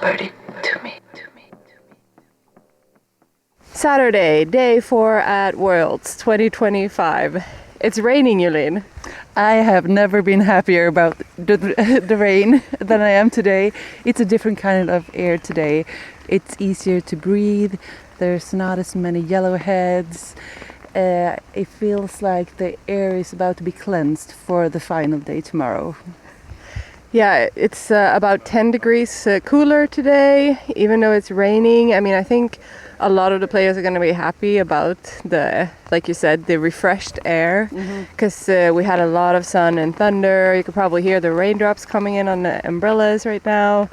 birdie to me. Saturday, day 4 at Worlds 2025. It's raining, Yulin. I have never been happier about the rain than I am today. It's a different kind of air today. It's easier to breathe. There's not as many yellow heads. It feels like the air is about to be cleansed for the final day tomorrow. Yeah, it's about 10 degrees cooler today, even though it's raining. I mean, I think a lot of the players are going to be happy about the, like you said, the refreshed air, because we had a lot of sun and thunder. You could probably hear the raindrops coming in on the umbrellas right now.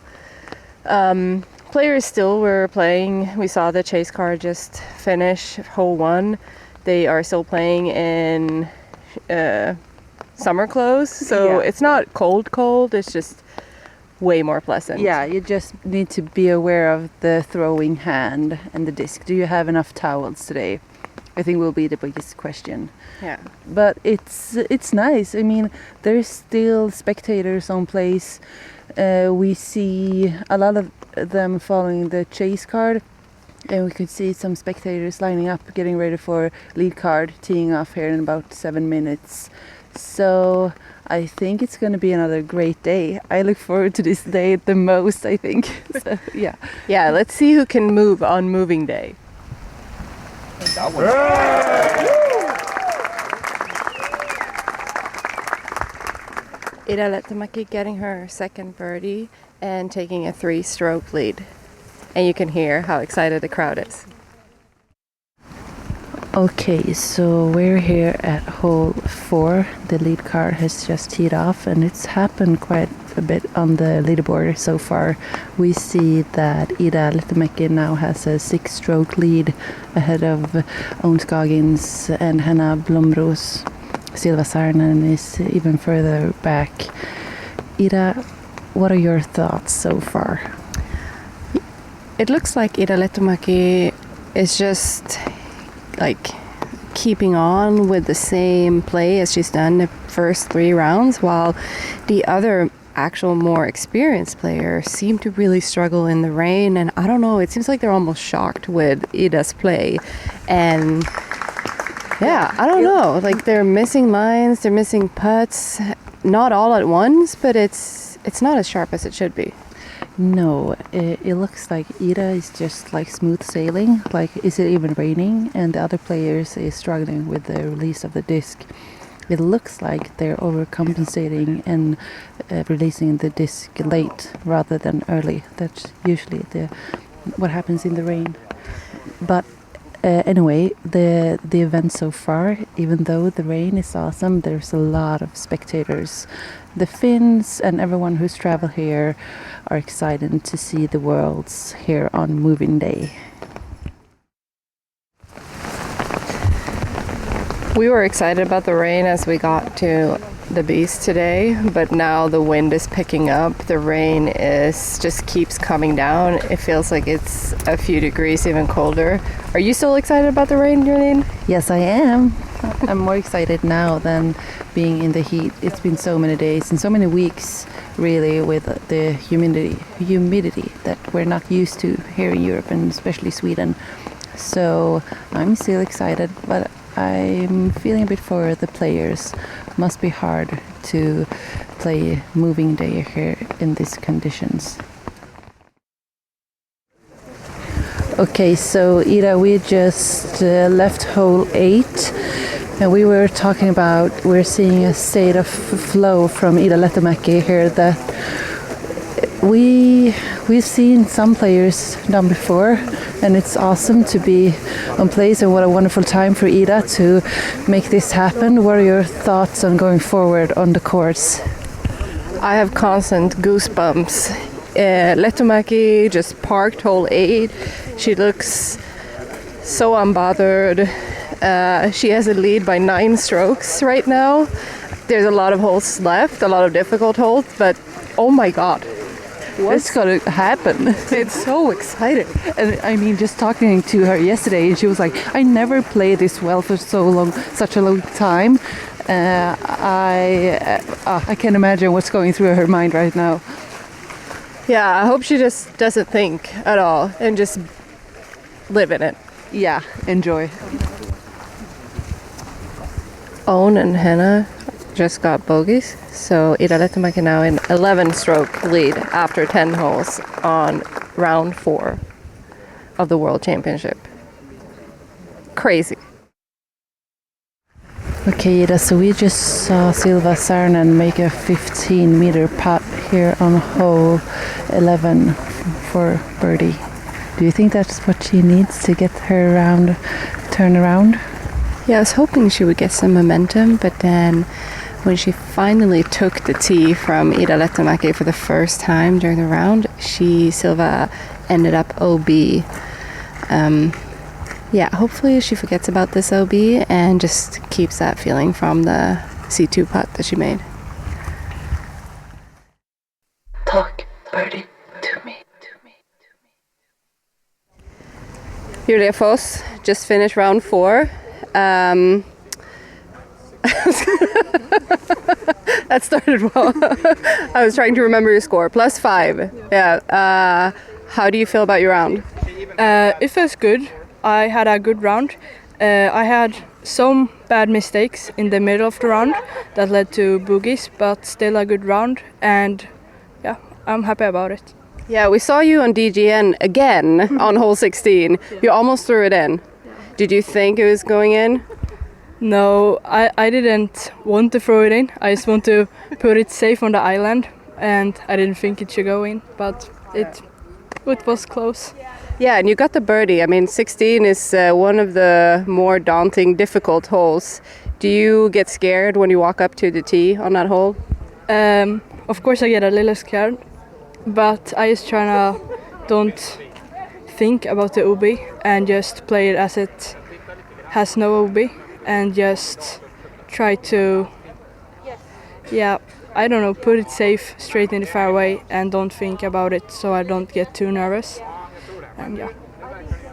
Players still were playing. We saw the chase car just finish hole 1. They are still playing in summer clothes, so it's not cold, it's just way more pleasant. Yeah, you just need to be aware of the throwing hand and the disc. Do you have enough towels today? I think will be the biggest question. Yeah. But it's nice. I mean, there's still spectators on place. We see a lot of them following the chase card, and we could see some spectators lining up, getting ready for lead card, teeing off here in about 7 minutes. So I think it's going to be another great day. I look forward to this day the most, I think. So, yeah. Yeah, let's see who can move on moving day. Ida Lehtomäki getting her second birdie and taking a 3-stroke lead. And you can hear how excited the crowd is. Okay, so we're here at hole 4. The lead car has just teed off, and it's happened quite a bit on the leaderboard so far. We see that Ida Lehtomäki now has a 6-stroke lead ahead of Owen Scoggins and Hanna Blomros. Silva Saarinen is even further back. Ida, what are your thoughts so far? It looks like Ida Lehtomäki is just like keeping on with the same play as she's done the first 3 rounds, while the other actual more experienced players seem to really struggle in the rain. And I don't know, it seems like they're almost shocked with Ida's play. And yeah, I don't know, like they're missing lines, they're missing putts, not all at once, but it's not as sharp as it should be. No, it looks like Ida is just like smooth sailing, like is it even raining, and the other players is struggling with the release of the disc. It looks like they're overcompensating and releasing the disc late rather than early. That's usually what happens in the rain. But anyway, the event so far, even though the rain is awesome, there's a lot of spectators. The Finns and everyone who's traveled here are excited to see the Worlds here on moving day. We were excited about the rain as we got to the beach today, but now the wind is picking up. The rain just keeps coming down. It feels like it's a few degrees even colder. Are you still excited about the rain, Jolene? Yes, I am. I'm more excited now than being in the heat. It's been so many days and so many weeks, really, with the humidity that we're not used to here in Europe and especially Sweden. So I'm still excited, but I'm feeling a bit for the players. Must be hard to play moving day here in these conditions. Okay, so Ida, we just left hole 8, and we were talking about, we're seeing a state of flow from Ida Lehtomäki here that we've seen some players done before, and it's awesome to be on place, and what a wonderful time for Ida to make this happen. What are your thoughts on going forward on the course? I have constant goosebumps. Lehtomäki just parked hole 8. She looks so unbothered. She has a lead by 9 strokes right now. There's a lot of holes left, a lot of difficult holes, but oh my god. What's going to happen? It's so exciting. And I mean, just talking to her yesterday, and she was like, I never played this well for such a long time. I can imagine what's going through her mind right now. Yeah, I hope she just doesn't think at all and just live in it. Yeah, enjoy. Owen and Hannah just got bogeys, so Ida Lehtomäki now in 11-stroke lead after 10 holes on round 4 of the World Championship. Crazy. Okay, Ida, so we just saw Silva Sarnen make a 15-meter putt here on hole 11 for birdie. Do you think that's what she needs to get her turn around? Yeah, I was hoping she would get some momentum, but then when she finally took the tee from Ida Lehtomäki for the first time during the round, Silva ended up OB. Yeah, hopefully she forgets about this OB and just keeps that feeling from the C2 putt that she made. Talk birdie to me. Julia Foss just finished round 4. That started well. I was trying to remember your score. +5. Yeah. How do you feel about your round? It feels good. I had a good round. I had some bad mistakes in the middle of the round that led to bogeys, but still a good round. And yeah, I'm happy about it. Yeah, we saw you on DGN again on hole 16. You almost threw it in. Did you think it was going in? No, I didn't want to throw it in. I just want to put it safe on the island, and I didn't think it should go in, but it was close. Yeah, and you got the birdie. I mean, 16 is one of the more daunting, difficult holes. Do you get scared when you walk up to the tee on that hole? Of course I get a little scared, but I just try to don't think about the OB and just play it as it has no OB and just try to, I don't know, put it safe straight in the fairway and don't think about it so I don't get too nervous. And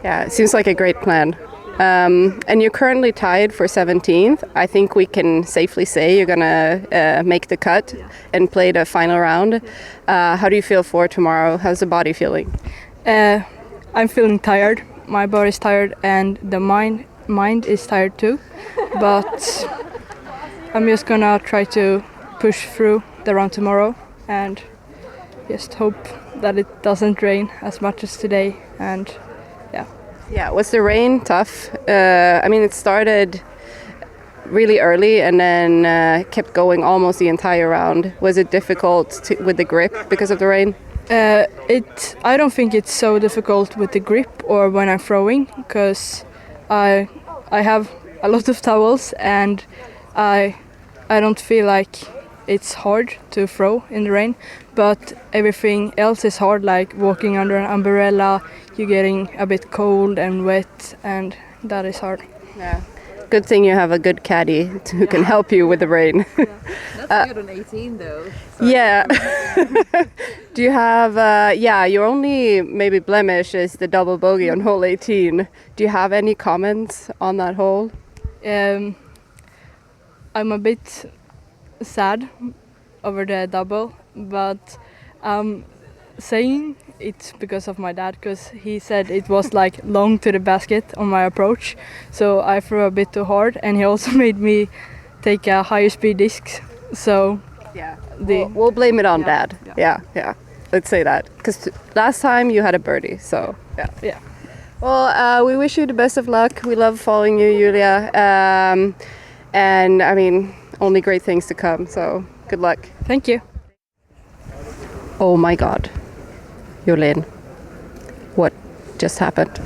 yeah, it seems like a great plan. And you're currently tied for 17th. I think we can safely say you're going to make the cut and play the final round. How do you feel for tomorrow? How's the body feeling? I'm feeling tired. My body's tired and the mind is tired too. But I'm just going to try to push through the round tomorrow and just hope that it doesn't rain as much as today. And yeah, was the rain tough? I mean, it started really early and then kept going almost the entire round. Was it difficult with the grip because of the rain? I don't think it's so difficult with the grip or when I'm throwing, because I have a lot of towels and I don't feel like it's hard to throw in the rain, but everything else is hard, like walking under an umbrella, you're getting a bit cold and wet, and that is hard. Yeah. Good thing you have a good caddy who can help you with the rain. That's good on 18 though. So yeah. Do you have, your only maybe blemish is the double bogey on hole 18. Do you have any comments on that hole? I'm a bit sad over the double, but saying it's because of my dad, because he said it was like long to the basket on my approach, so I threw a bit too hard, and he also made me take a higher speed disc. So yeah, we'll blame it on Dad. Yeah. Let's say that, because last time you had a birdie. So yeah. Well, we wish you the best of luck. We love following you, Julia, and I mean, only great things to come. So good luck. Thank you. Oh my God. Jolene, what just happened?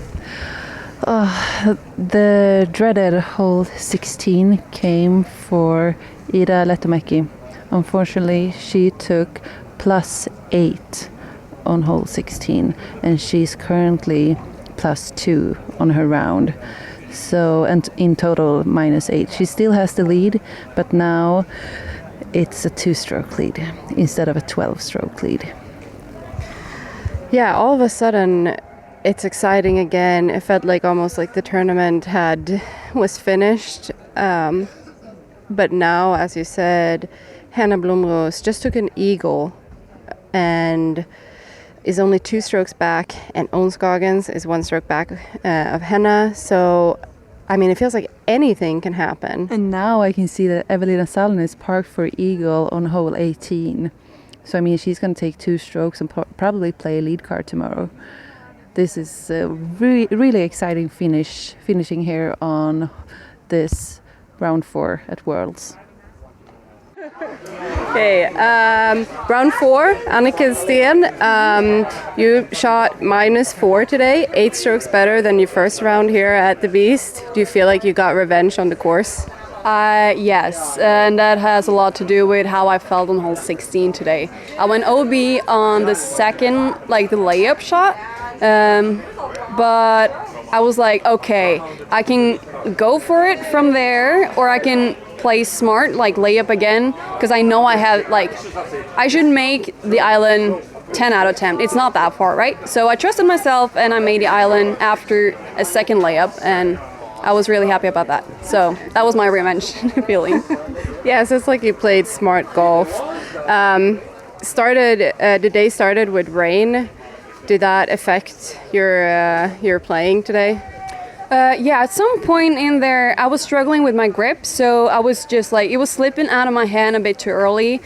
The dreaded hole 16 came for Ida Lehtomäki. Unfortunately, she took +8 on hole 16, and she's currently +2 on her round. So, and in total -8. She still has the lead, but now it's a 2-stroke lead instead of a 12-stroke lead. Yeah, all of a sudden it's exciting again. It felt like almost like the tournament was finished. But now, as you said, Hannah Blomroos just took an eagle, and is only 2 strokes back, and Onsgagens is 1 stroke back of Henna. So, I mean, it feels like anything can happen. And now I can see that Evelina Salonen is parked for eagle on hole 18. So, I mean, she's going to take 2 strokes and probably play a lead card tomorrow. This is a really exciting finishing here on this round 4 at Worlds. Okay, round 4, Annika Sten, you shot -4 today, 8 strokes better than your first round here at the Beast. Do you feel like you got revenge on the course? Yes, and that has a lot to do with how I felt on hole 16 today. I went OB on the second, like the layup shot, but I was like, okay, I can go for it from there, or I can play smart, like lay up again, because I know I have, like, I should make the island 10 out of 10. It's not that far, right? So I trusted myself and I made the island after a second layup, and I was really happy about that. So that was my revenge feeling. Yeah, so it's like you played smart golf. The day started with rain. Did that affect your playing today? Yeah, at some point in there, I was struggling with my grip, so I was just like, it was slipping out of my hand a bit too early.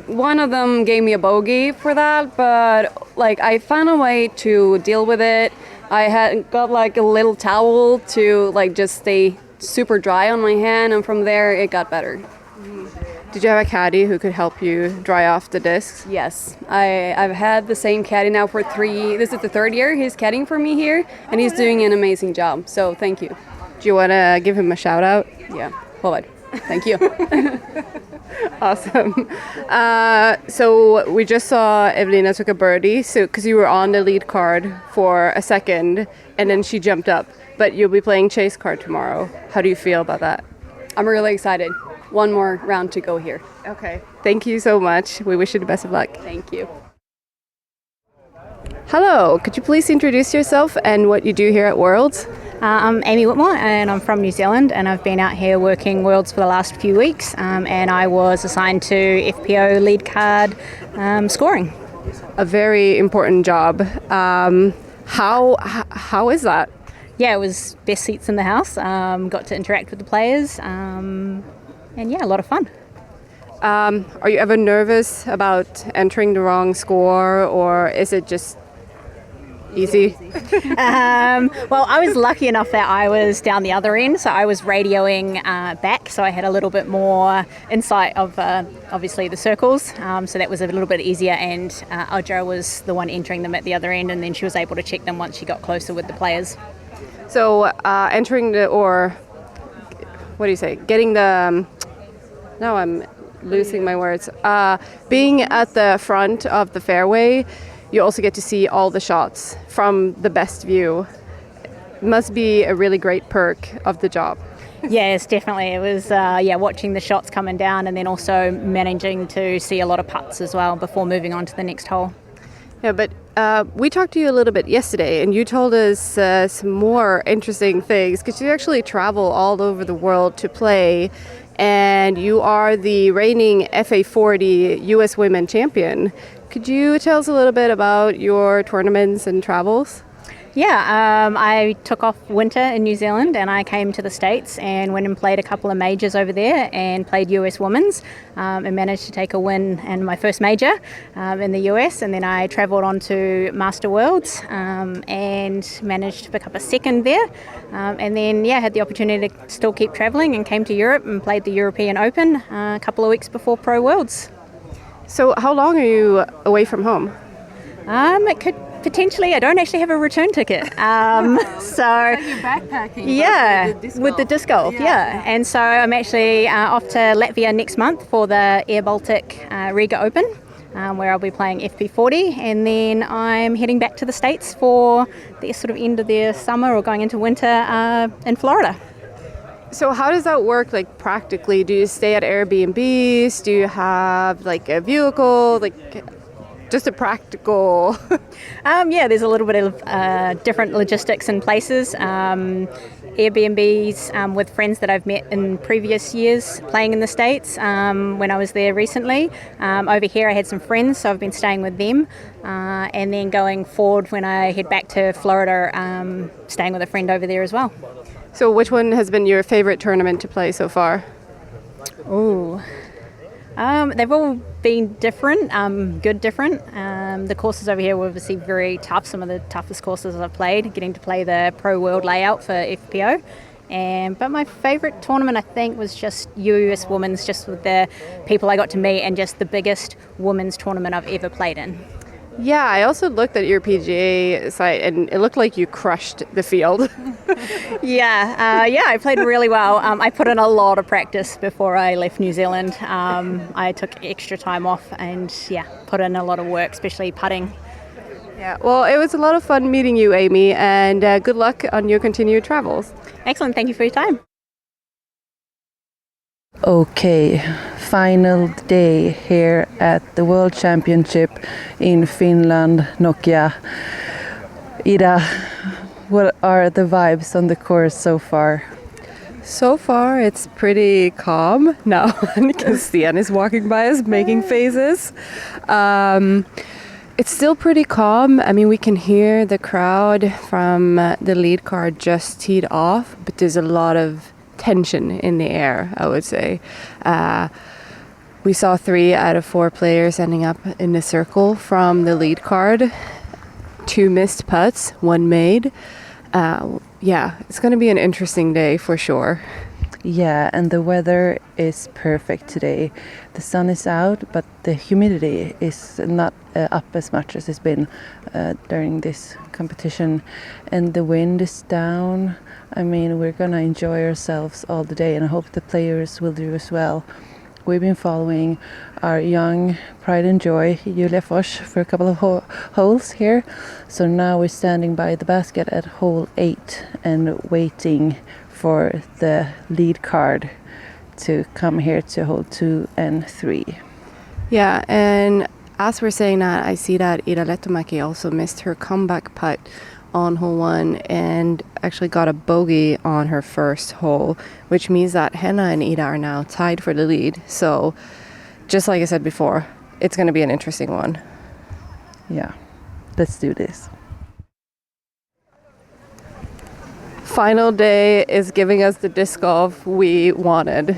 One of them gave me a bogey for that, but like I found a way to deal with it. I had got like a little towel to like just stay super dry on my hand, and from there it got better. Did you have a caddy who could help you dry off the discs? Yes, I've had the same caddy now for this is the 3rd year he's caddying for me here, and he's doing an amazing job, so thank you. Do you want to give him a shout out? Yeah, hold. Thank you. Awesome. So we just saw Evelina took a birdie, so because you were on the lead card for a second, and then she jumped up, but you'll be playing chase card tomorrow. How do you feel about that? I'm really excited. One more round to go here. Okay. Thank you so much. We wish you the best of luck. Thank you. Hello. Could you please introduce yourself and what you do here at Worlds? I'm Amy Whitmore, and I'm from New Zealand, and I've been out here working Worlds for the last few weeks, and I was assigned to FPO lead card scoring. A very important job. How is that? Yeah, it was best seats in the house. Got to interact with the players, and yeah, a lot of fun. Are you ever nervous about entering the wrong score, or is it just easy? Well, I was lucky enough that I was down the other end, so I was radioing back, so I had a little bit more insight of obviously the circles, so that was a little bit easier, and Audra was the one entering them at the other end, and then she was able to check them once she got closer with the players. So entering getting the, now I'm losing my words, being at the front of the fairway, you also get to see all the shots from the best view. Must be a really great perk of the job. Yes, definitely. It was, watching the shots coming down, and then also managing to see a lot of putts as well before moving on to the next hole. Yeah, but we talked to you a little bit yesterday, and you told us some more interesting things, because you actually travel all over the world to play, and you are the reigning FA40 US Women Champion. Could you tell us a little bit about your tournaments and travels? Yeah, I took off winter in New Zealand and I came to the States and went and played a couple of majors over there and played US Women's and managed to take a win in my first major in the US, and then I travelled on to Master Worlds and managed to pick up a second there, and then had the opportunity to still keep travelling and came to Europe and played the European Open a couple of weeks before Pro Worlds. So how long are you away from home? It could potentially. I don't actually have a return ticket. So you're backpacking. Yeah, with the disc golf. Yeah. And so I'm actually off to Latvia next month for the Air Baltic Riga Open, where I'll be playing FP40, and then I'm heading back to the States for the sort of end of their summer or going into winter in Florida. So how does that work, like, practically? Do you stay at Airbnbs? Do you have, like, a vehicle? Like, just a practical? Yeah, there's a little bit of different logistics in places. Airbnbs with friends that I've met in previous years playing in the States when I was there recently. Over here I had some friends, so I've been staying with them. And then going forward when I head back to Florida, staying with a friend over there as well. So which one has been your favorite tournament to play so far? Ooh. They've all been different, different. The courses over here were obviously very tough, some of the toughest courses I've played, getting to play the Pro World layout for FPO. But my favourite tournament, I think, was just US Women's, just with the people I got to meet and just the biggest women's tournament I've ever played in. Yeah, I also looked at your PGA site and it looked like you crushed the field. Yeah, I played really well. I put in a lot of practice before I left New Zealand. I took extra time off and put in a lot of work, especially putting. Yeah, well, it was a lot of fun meeting you, Amy, and good luck on your continued travels. Excellent, thank you for your time. Okay, final day here at the World Championship in Finland, Nokia. Ida, what are the vibes on the course so far? So far, it's pretty calm. Now, Christian is walking by us, making faces. It's still pretty calm. I mean, we can hear the crowd from the lead card just teed off, but there's a lot of tension in the air, I would say. We saw 3 out of 4 players ending up in the circle from the lead card. 2 missed putts, 1 made. It's going to be an interesting day for sure. Yeah, and the weather is perfect today. The sun is out, but the humidity is not up as much as it's been during this competition. And the wind is down. I mean, we're going to enjoy ourselves all the day, and I hope the players will do as well. We've been following our young pride and joy, Julia Fors, for a couple of holes here. So now we're standing by the basket at hole 8 and waiting for the lead card to come here to hole 2 and 3. Yeah, and as we're saying that, I see that Ida Lehtomäki also missed her comeback putt on hole 1 and actually got a bogey on her first hole, which means that Henna and Ida are now tied for the lead. So just like I said before, it's going to be an interesting one. Yeah, let's do this. Final day is giving us the disc golf we wanted.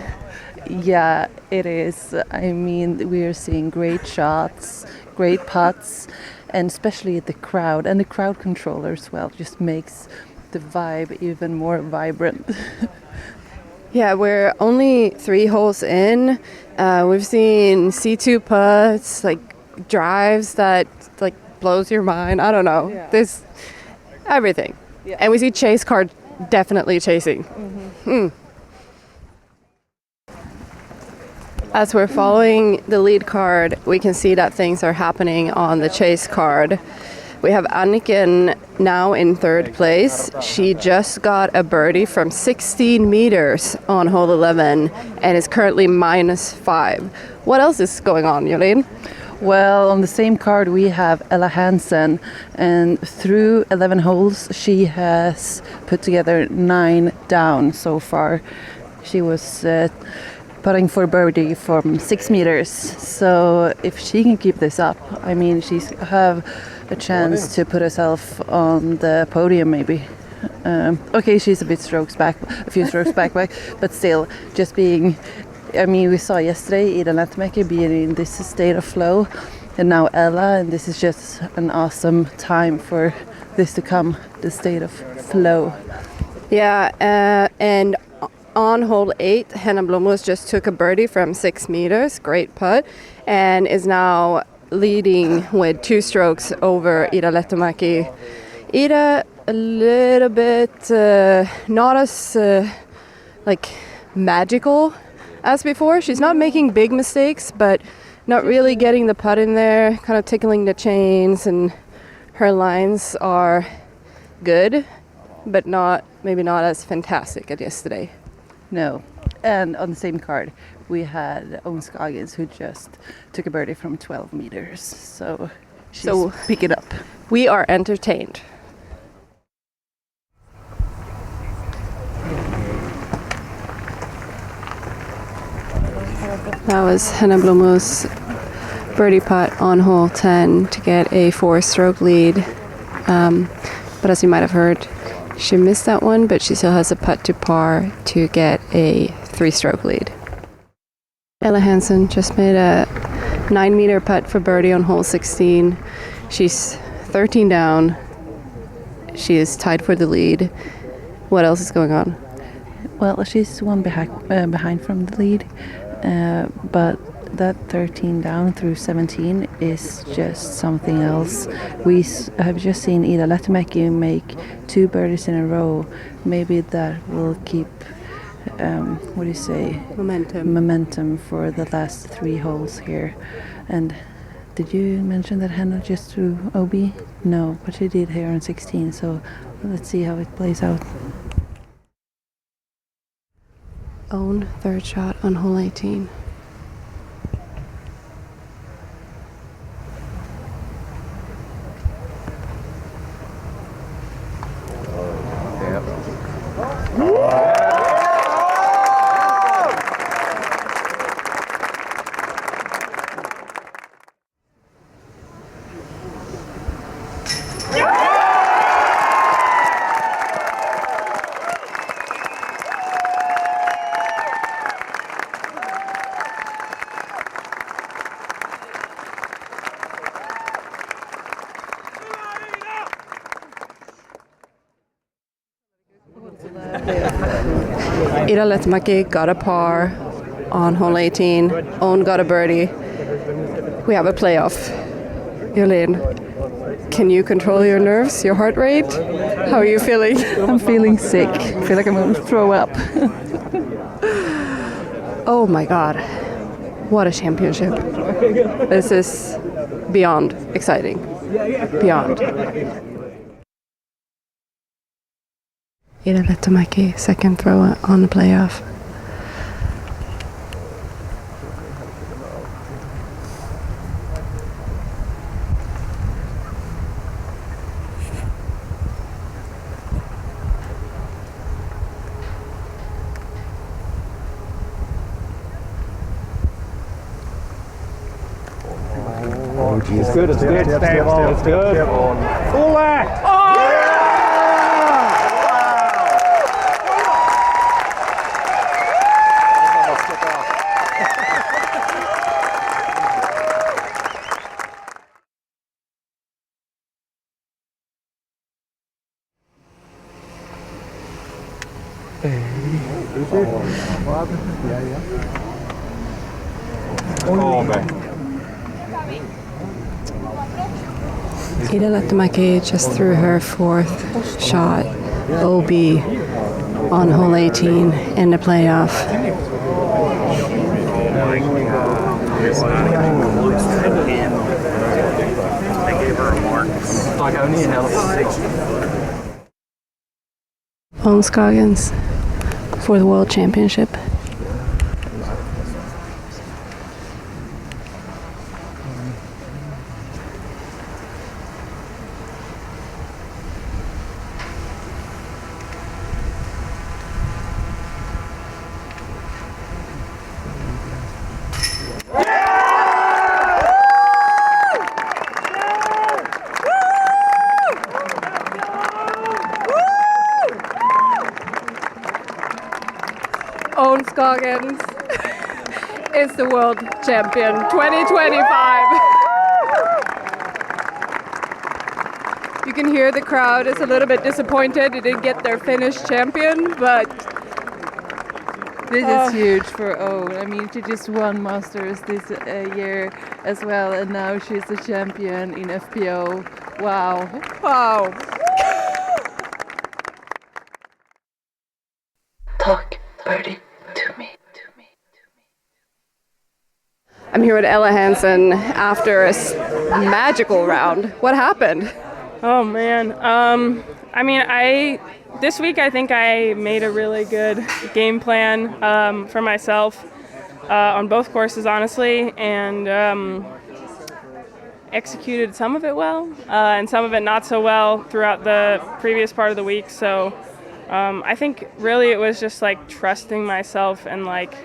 Yeah, it is. I mean, we are seeing great shots, great putts, and especially the crowd and the crowd controller as well just makes the vibe even more vibrant. Yeah, we're only 3 holes in. We've seen C2 putts, like drives that like blows your mind. I don't know. Yeah. There's everything. Yeah. And we see chase card definitely chasing. As we're following the lead card, we can see that things are happening on the chase card. We have Anniken now in 3rd place. She just got a birdie from 16 meters on hole 11 and is currently -5. What else is going on, Jolene? Well, on the same card we have Ella Hansen, and through 11 holes she has put together 9 down so far. She was putting for birdie from 6 meters, so if she can keep this up, I mean, she's have a chance to put herself on the podium maybe. Okay, she's a few strokes back, but still, just being, I mean, we saw yesterday Ida Lehtomäki being in this state of flow, and now Ella, and this is just an awesome time for this to come, the state of flow. Yeah, and on hole 8, Henna Blomros just took a birdie from 6 meters, great putt, and is now leading with 2 strokes over Ida Lehtomäki. Ida, a little bit not as magical as before. She's not making big mistakes, but not really getting the putt in there, kind of tickling the chains, and her lines are good, but maybe not as fantastic as yesterday. No, And on the same card, we had Owen Scoggins, who just took a birdie from 12 meters. So she's pick it up. We are entertained. That was Henna Blomo's birdie putt on hole 10 to get a 4-stroke lead. But as you might have heard, she missed that one, but she still has a putt to par to get a 3-stroke lead. Ella Hansen just made a 9-meter putt for birdie on hole 16. She's 13 down. She is tied for the lead. What else is going on? Well, she's one behind from the lead, but that 13 down through 17 is just something else. We have just seen Ida Lehtomäki make 2 birdies in a row. Maybe that will keep, momentum for the last 3 holes here. And did you mention that Henna just threw OB? No, but she did here on 16, so let's see how it plays out. Own 3rd shot on hole 18. Ida Lehtomäki got a par on hole 18. Owen got a birdie. We have a playoff. Jolene, can you control your nerves, your heart rate? How are you feeling? I'm feeling sick. I feel like I'm going to throw up. Oh my God. What a championship. This is beyond exciting. Beyond. Ida Lehtomäki, 2nd throw on the playoff. It's good, it's good. Stay on, it's good. Full left. Ida Lehtomäki just threw her 4th shot, OB, on hole 18 in the playoff. Owen Scoggins for the World Championship. Owen Scoggins is the world champion 2025. You can hear the crowd is a little bit disappointed they didn't get their Finnish champion, but this is huge for Owen. I mean, she just won Masters this year as well, and now she's the champion in FPO. Wow. wow. Talk, birdie, to me. I'm here with Ella Hansen after a magical round. What happened? Oh man. I mean, this week I think I made a really good game plan for myself on both courses, honestly, and executed some of it well and some of it not so well throughout the previous part of the week. So I think really it was just like trusting myself, and like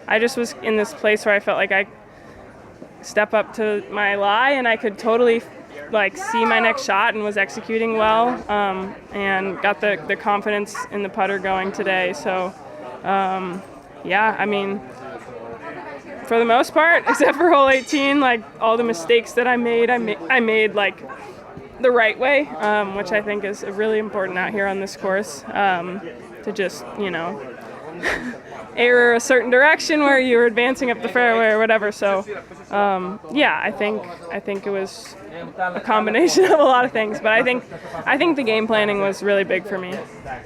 I just was in this place where I felt like I step up to my lie and I could totally like see my next shot and was executing well, and got the confidence in the putter going today. So yeah, I mean, for the most part, except for hole 18, like all the mistakes that I made like the right way, which I think is really important out here on this course, to just, you know, error a certain direction where you're advancing up the fairway or whatever. So yeah, I think it was a combination of a lot of things, but I think the game planning was really big for me.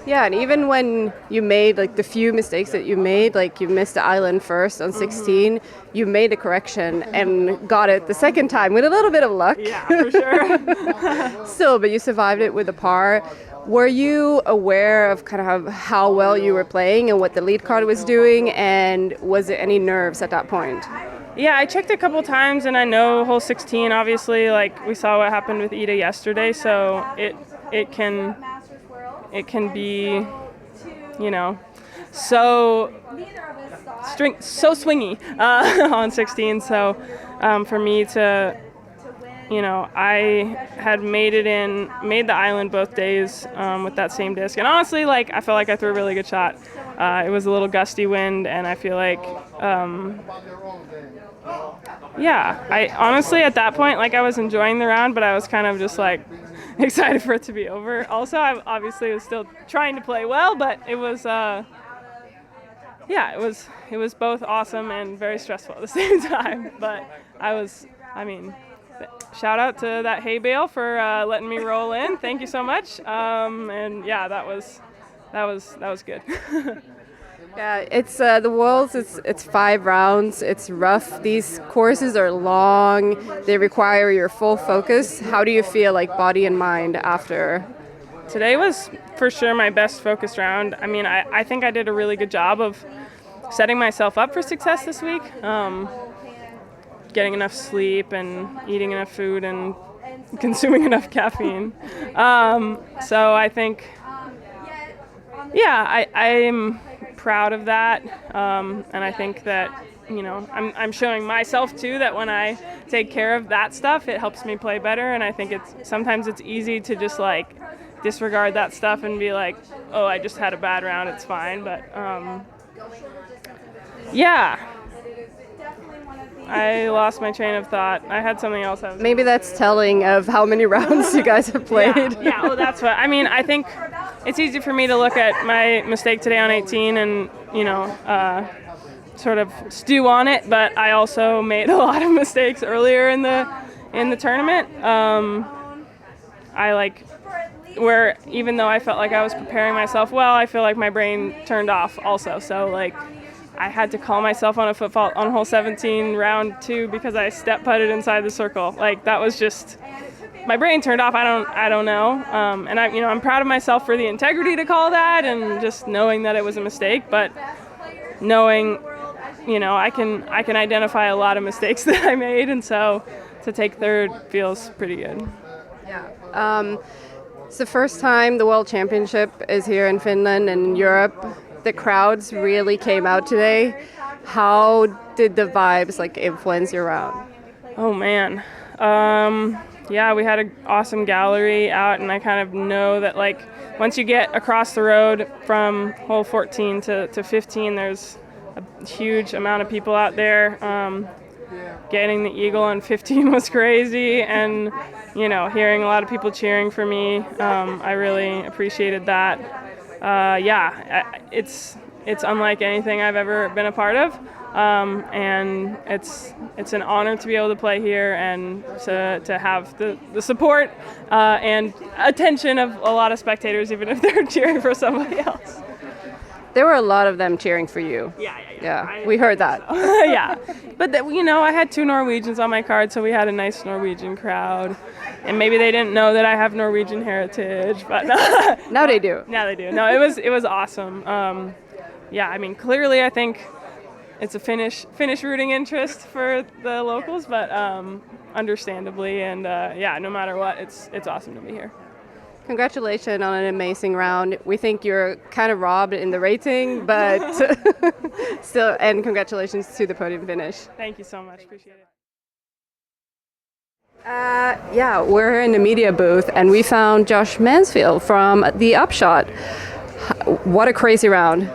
Yeah, and even when you made like the few mistakes that you made, like you missed the island first on 16, you made a correction and got it the second time with a little bit of luck. Yeah, for sure. Still, but you survived it with a par. Were you aware of kind of how well you were playing and what the lead card was doing, and was there any nerves at that point? Yeah, I checked a couple times, and I know hole 16, obviously, like we saw what happened with Ida yesterday, so it can be, you know, so swingy on 16. So for me to, you know, I had made the island both days with that same disc, and honestly, like I felt like I threw a really good shot. It was a little gusty wind, and I feel like, yeah, I honestly at that point, like I was enjoying the round, but I was kind of just like excited for it to be over. Also, I obviously was still trying to play well, but it was, yeah, it was both awesome and very stressful at the same time. But I mean, shout out to that hay bale for letting me roll in. Thank you so much. And yeah, that was good. Yeah, it's the Worlds. It's 5 rounds. It's rough. These courses are long. They require your full focus. How do you feel, like body and mind, after? Today was for sure my best focused round. I mean, I think I did a really good job of setting myself up for success this week. Getting enough sleep and eating enough food and consuming enough caffeine. So I think, yeah, I'm proud of that, and I think that, you know, I'm showing myself too that when I take care of that stuff, it helps me play better. And I think sometimes it's easy to just like disregard that stuff and be like, oh, I just had a bad round, it's fine. But yeah, I lost my train of thought. I had something else. Maybe that's telling of how many rounds you guys have played. Yeah, well, that's what I mean. I think it's easy for me to look at my mistake today on 18 and, you know, sort of stew on it. But I also made a lot of mistakes earlier in the tournament. I like where even though I felt like I was preparing myself well, I feel like my brain turned off also. So like, I had to call myself on a foot fault on hole 17 round 2 because I step putted inside the circle. Like that was just, my brain turned off. I don't know. And I'm proud of myself for the integrity to call that and just knowing that it was a mistake. But knowing, you know, I can identify a lot of mistakes that I made, and so to take third feels pretty good. Yeah. It's the first time the World Championship is here in Finland and in Europe. The crowds really came out today. How did the vibes like influence your round? Oh man, yeah, we had an awesome gallery out, and I kind of know that like once you get across the road from hole 14 to 15, there's a huge amount of people out there. Getting the eagle on 15 was crazy, and you know, hearing a lot of people cheering for me, I really appreciated that. Yeah, it's unlike anything I've ever been a part of, and it's an honor to be able to play here and to have the support and attention of a lot of spectators, even if they're cheering for somebody else. there were a lot of them cheering for you. Yeah. We heard that. Yeah. But, I had 2 Norwegians on my card, so we had a nice Norwegian crowd. And maybe they didn't know that I have Norwegian heritage, but Now they do. now they do. No, it was awesome. Clearly I think it's a Finnish rooting interest for the locals, but understandably, and no matter what, it's awesome to be here. Congratulations on an amazing round. We think you're kind of robbed in the rating, but still, and congratulations to the podium finish. Thank you so much. Appreciate it. We're in the media booth, and we found Josh Mansfield from the Upshot. What a crazy round.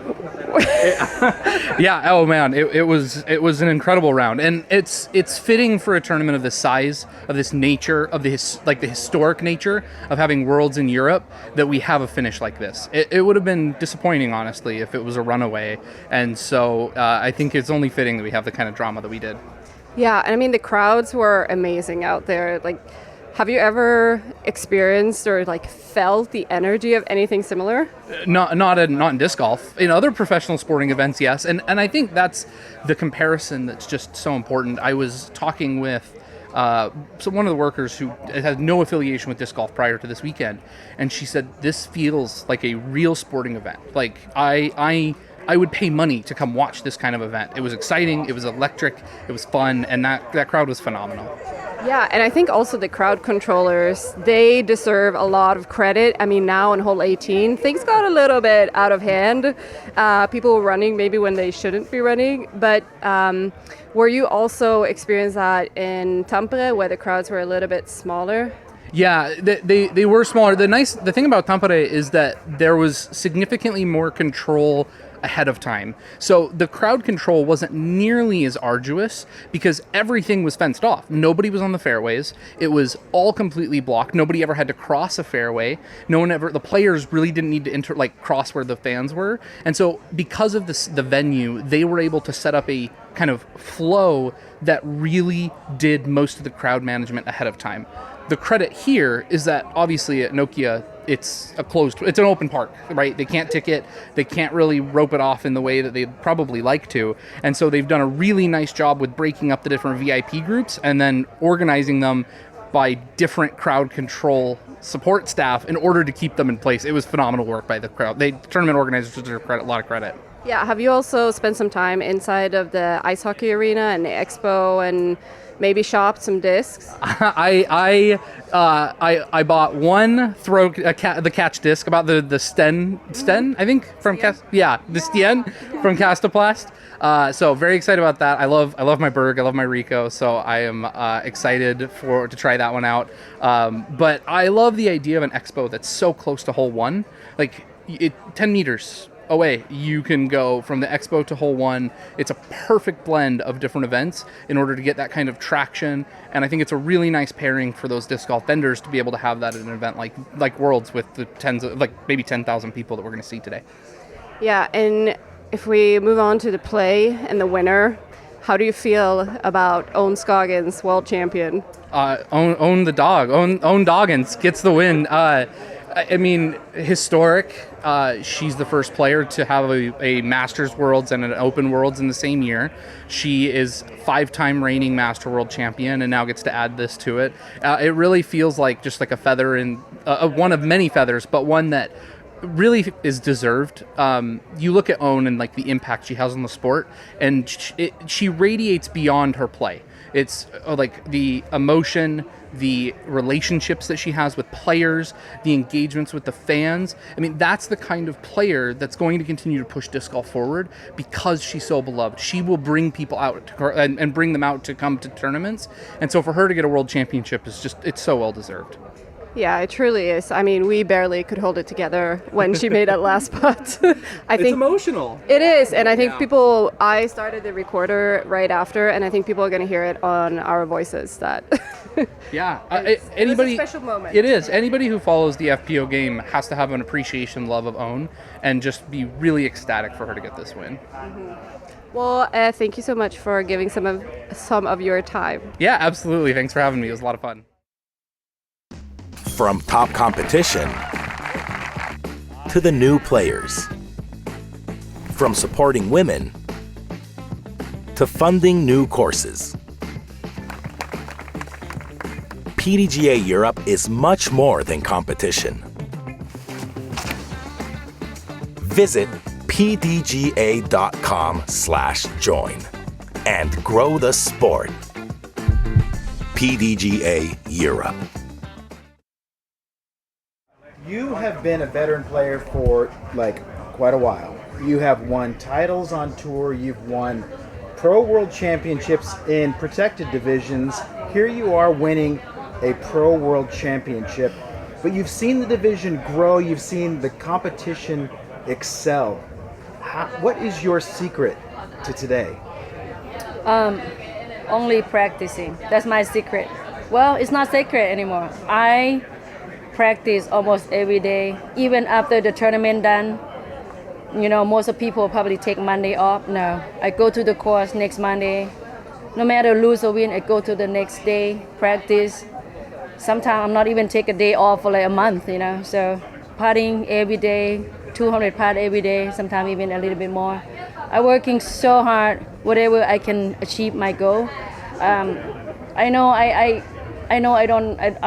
Yeah, oh man, it was an incredible round, and it's fitting for a tournament of this size, of this nature, of the historic nature of having Worlds in Europe, that we have a finish like this. It would have been disappointing, honestly, if it was a runaway, and so I think it's only fitting that we have the kind of drama that we did. Yeah, and I mean the crowds were amazing out there. Like, have you ever experienced or felt the energy of anything similar? Not in disc golf. In other professional sporting events, yes. And I think that's the comparison that's just so important. I was talking with one of the workers who had no affiliation with disc golf prior to this weekend, and she said this feels like a real sporting event. Like I would pay money to come watch this kind of event. It was exciting, it was electric, it was fun, and that crowd was phenomenal. Yeah, and I think also the crowd controllers, they deserve a lot of credit. I mean, now in hole 18, things got a little bit out of hand. People were running maybe when they shouldn't be running. But were you also experiencing that in Tampere, where the crowds were a little bit smaller? Yeah, they were smaller. The thing about Tampere is that there was significantly more control ahead of time. So the crowd control wasn't nearly as arduous because everything was fenced off. Nobody was on the fairways. It was all completely blocked. Nobody ever had to cross a fairway. The players really didn't need to cross where the fans were. And so because of the venue, they were able to set up a kind of flow that really did most of the crowd management ahead of time. The credit here is that obviously at Nokia, it's an open park, right? They can't ticket, they can't really rope it off in the way that they'd probably like to. And so they've done a really nice job with breaking up the different VIP groups and then organizing them by different crowd control support staff in order to keep them in place. It was phenomenal work by the crowd. Tournament organizers deserve a lot of credit. Yeah, have you also spent some time inside of the ice hockey arena and the expo and maybe shopped some discs? I bought one the catch disc about the Sten I think from the Stien from Castoplast. So very excited about that. I love my Berg, I love my Rico, so I am excited to try that one out. But I love the idea of an expo that's so close to hole 1, 10 meters away. You can go from the expo to hole 1. It's a perfect blend of different events in order to get that kind of traction, and I think it's a really nice pairing for those disc golf vendors to be able to have that at an event like Worlds with the tens of maybe 10,000 people that we're going to see today. Yeah, and if we move on to the play and the winner, how do you feel about Owen Scoggins, world champion? Own the dog. Own Doggins gets the win. I mean, historic. She's the first player to have a Masters Worlds and an Open Worlds in the same year. She is 5-time reigning Master World Champion and now gets to add this to it. It really feels like just like a feather in one of many feathers, but one that really is deserved. You look at Owen and the impact she has on the sport, and she radiates beyond her play. It's the emotion, the relationships that she has with players, the engagements with the fans. I mean, that's the kind of player that's going to continue to push disc golf forward because she's so beloved. She will bring people out and bring them out to come to tournaments. And so for her to get a world championship it's so well deserved. Yeah, it truly is. I mean, we barely could hold it together when she made that last putt. It's emotional. It is, and I think I started the recorder right after, and I think people are going to hear it on our voices that... Yeah. Anybody, it was a special moment. It is. Anybody who follows the FPO game has to have an appreciation, love of Owen, and just be really ecstatic for her to get this win. Mm-hmm. Well, thank you so much for giving some of your time. Yeah, absolutely. Thanks for having me. It was a lot of fun. From top competition to the new players, From supporting women to funding new courses, PDGA Europe is much more than competition. Visit pdga.com/join and grow the sport. PDGA Europe. You have been a veteran player for quite a while. You have won titles on tour. You've won Pro World Championships in protected divisions. Here you are winning a Pro World Championship, but you've seen the division grow. You've seen the competition excel. What is your secret to today? Only practicing. That's my secret. Well, it's not secret anymore. I practice almost every day, even after the tournament done. You know, most of people probably take Monday off. No, I go to the course next Monday. No matter lose or win, I go to the next day, practice. Sometimes I'm not even take a day off for like a month, you know. So putting every day, 200 putt every day, sometimes even a little bit more. I'm working so hard, whatever I can achieve my goal. I know I'm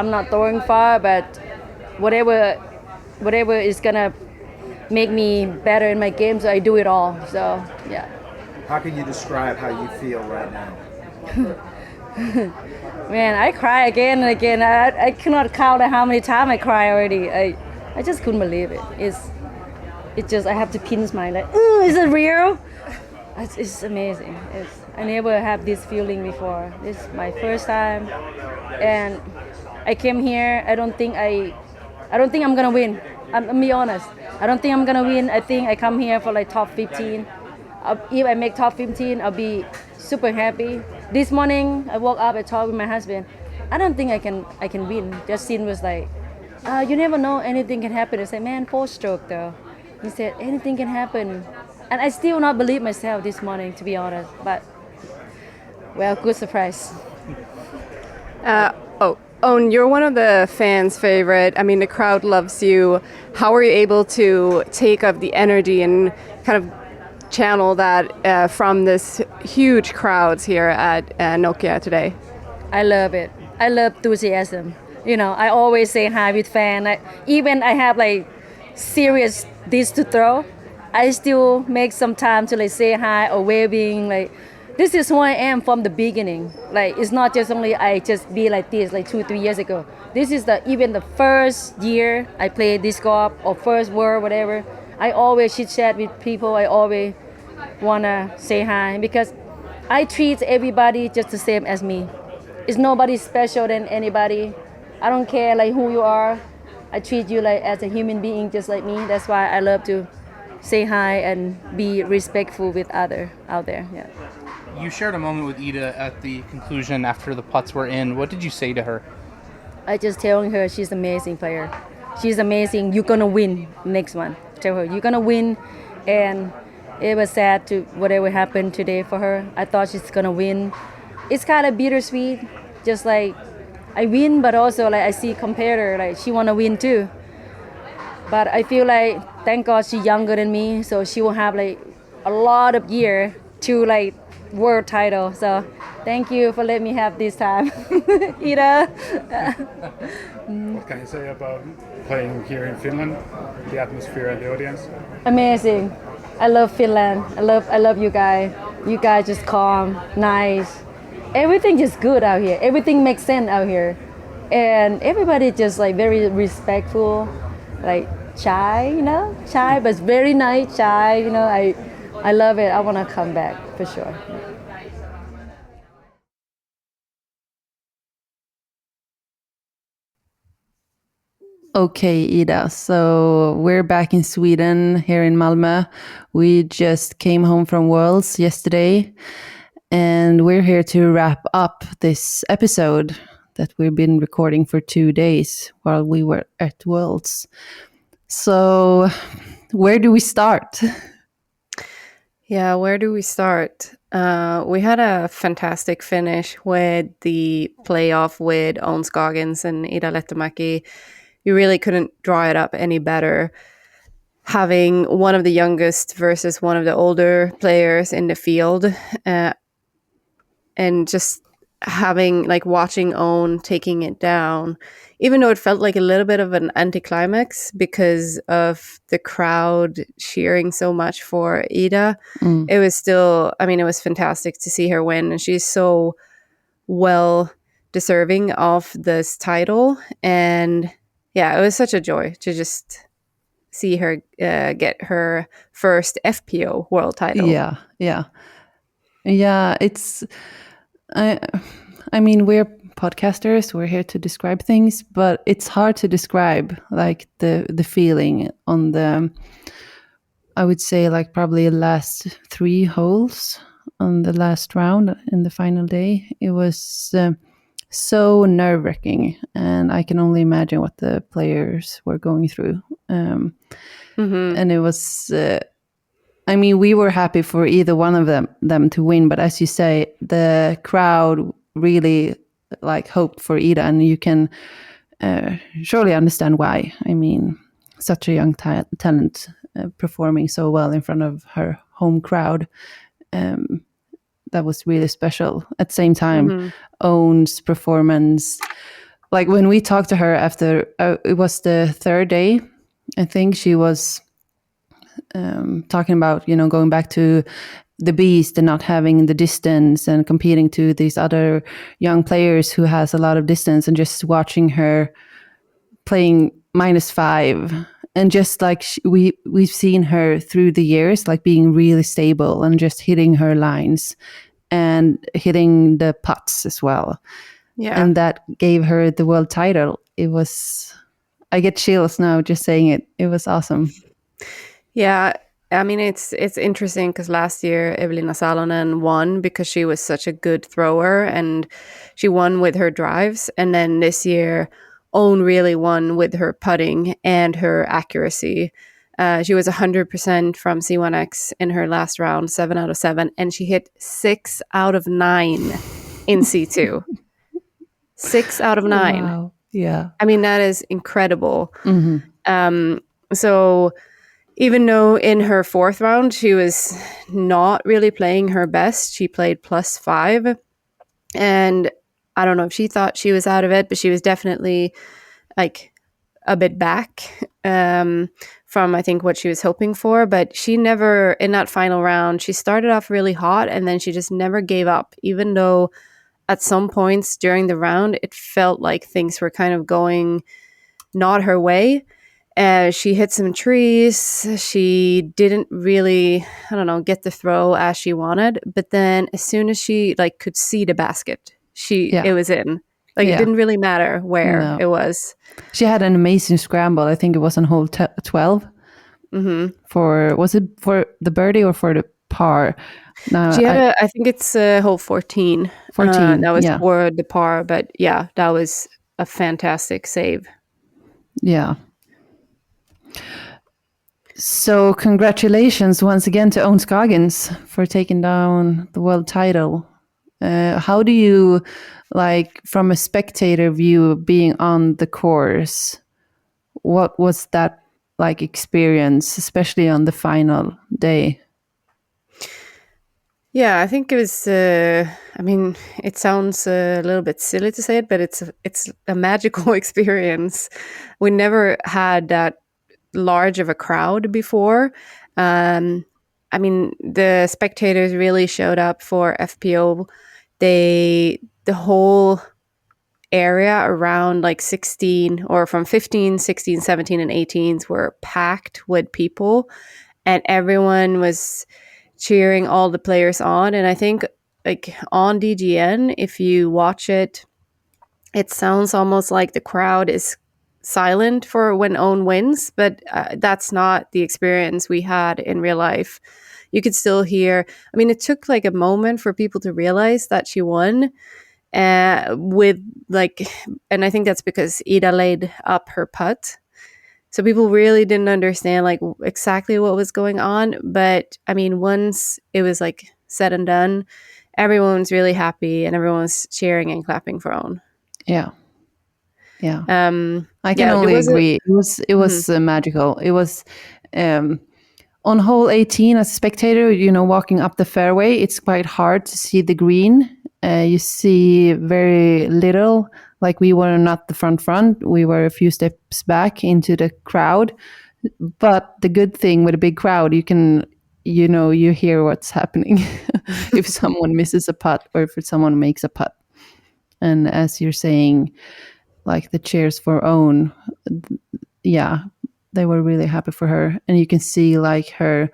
not throwing far, but whatever is gonna make me better in my game, so I do it all. So yeah. How can you describe how you feel right now? Man, I cry again and again. I cannot count how many times I cry already. I just couldn't believe it. It's just I have to pinch my like, is it real? It's amazing. I never have this feeling before. This is my first time, and I came here. I don't think I'm gonna win. I'm be honest. I don't think I'm gonna win. I think I come here for like top 15. If I make top 15, I'll be super happy. This morning I woke up, I talked with my husband. I don't think I can win. Justin was like, you never know, anything can happen. I said, man, 4-stroke though. He said, anything can happen. And I still not believe myself this morning, to be honest. But, well, good surprise. Owen, you're one of the fans' favorite. I mean, the crowd loves you. How are you able to take up the energy and kind of channel that from this huge crowds here at Nokia today? I love it. I love enthusiasm. You know, I always say hi with fans. Even I have like serious this to throw, I still make some time to like say hi or waving. Like, this is who I am from the beginning. Like, it's not just only I just be like this like 2-3 years ago. This is even the first year I played disc golf or first world, whatever. I always chit chat with people. I always wanna say hi because I treat everybody just the same as me. It's nobody special than anybody. I don't care like who you are. I treat you like as a human being just like me. That's why I love to say hi and be respectful with other out there. Yeah. You shared a moment with Ida at the conclusion after the putts were in. What did you say to her? I just telling her she's an amazing player. She's amazing. You're gonna win next one. Tell her you're gonna win, and it was sad to whatever happened today for her. I thought she's gonna win. It's kind of bittersweet. Just like I win, but also like I see competitor like she wanna win too. But I feel like thank God she's younger than me, so she will have like a lot of year to like world title. So thank you for letting me have this time, Ida. What can you say about playing here in Finland, the atmosphere and the audience? Amazing. I love Finland. I love you guys. You guys just calm, nice. Everything just good out here. Everything makes sense out here, and everybody just like very respectful, like shy, you know, shy but very nice, shy. You know, I love it. I want to come back for sure. Okay, Ida. So we're back in Sweden, here in Malmö. We just came home from Worlds yesterday, and we're here to wrap up this episode that we've been recording for 2 days while we were at Worlds. So where do we start? Yeah, where do we start? We had a fantastic finish with the playoff with Owen Scoggins and Ida Lehtomäki. You really couldn't draw it up any better. having one of the youngest versus one of the older players in the field, and just having like watching Own taking it down, even though it felt like a little bit of an anticlimax because of the crowd cheering so much for Ida. It was still, I mean, it was fantastic to see her win, and she's so well deserving of this title. And yeah, it was such a joy to just see her get her first FPO world title. Yeah. It's I mean, we're podcasters. We're here to describe things, but it's hard to describe like the feeling on the, I would say, like probably last 3 holes on the last round in the final day. It was so nerve-wracking, and I can only imagine what the players were going through. And it was, I mean, we were happy for either one of them to win, but as you say, the crowd really like hoped for Ida, and you can surely understand why. I mean, such a young talent performing so well in front of her home crowd. That was really special. At the same time, Own's performance, like when we talked to her after, it was the 3rd day, I think she was talking about, you know, going back to the beast and not having the distance and competing to these other young players who has a lot of distance, and just watching her playing -5, and just like we've seen her through the years, like being really stable and just hitting her lines and hitting the putts as well. Yeah. And that gave her the world title. It was, I get chills now just saying it. It was awesome. Yeah, I mean, it's interesting because last year Evelina Salonen won because she was such a good thrower, and she won with her drives. And then this year, Own really won with her putting and her accuracy. She was 100% from C1X in her last round, 7 out of 7, and she hit 6 out of 9 in C2. 6 out of 9. Wow. Yeah. I mean, that is incredible. So even though in her 4th round she was not really playing her best, she played +5. And I don't know if she thought she was out of it, but she was definitely like a bit back from, I think, what she was hoping for. But she never, in that final round, she started off really hot, and then she just never gave up, even though at some points during the round it felt like things were kind of going not her way. She hit some trees. She didn't really, I don't know, get the throw as she wanted. But then as soon as she like could see the basket, it was in. Like it didn't really matter where it was. She had an amazing scramble. I think it was on hole 12. Was it for the birdie or for the par? No, she had I think it's hole 14. 14. That was for the par, but yeah, that was a fantastic save. Yeah. So congratulations once again to Own Scoggins for taking down the world title. How do you, like, from a spectator view, being on the course, what was that like experience, especially on the final day? Yeah, I think it was, I mean, it sounds a little bit silly to say it, but it's a magical experience. We never had that large of a crowd before. I mean, the spectators really showed up for FPO. The whole area around like 16 or from 15, 16, 17 and 18s were packed with people, and everyone was cheering all the players on. And I think like on DGN, if you watch it, it sounds almost like the crowd is silent for when Own wins, but that's not the experience we had in real life. You could still hear, I mean, it took like a moment for people to realize that she won with like, and I think that's because Ida laid up her putt. So people really didn't understand like exactly what was going on. But I mean, once it was like said and done, everyone's really happy and everyone's cheering and clapping for Own. Yeah. I can only agree. It was magical. It was, On hole 18, as a spectator, walking up the fairway, it's quite hard to see the green. You see very little. Like, we were not the front. We were a few steps back into the crowd. But the good thing with a big crowd, you can, you hear what's happening if someone misses a putt or if someone makes a putt. And as you're saying, like the cheers for Own, yeah, they were really happy for her. And you can see like her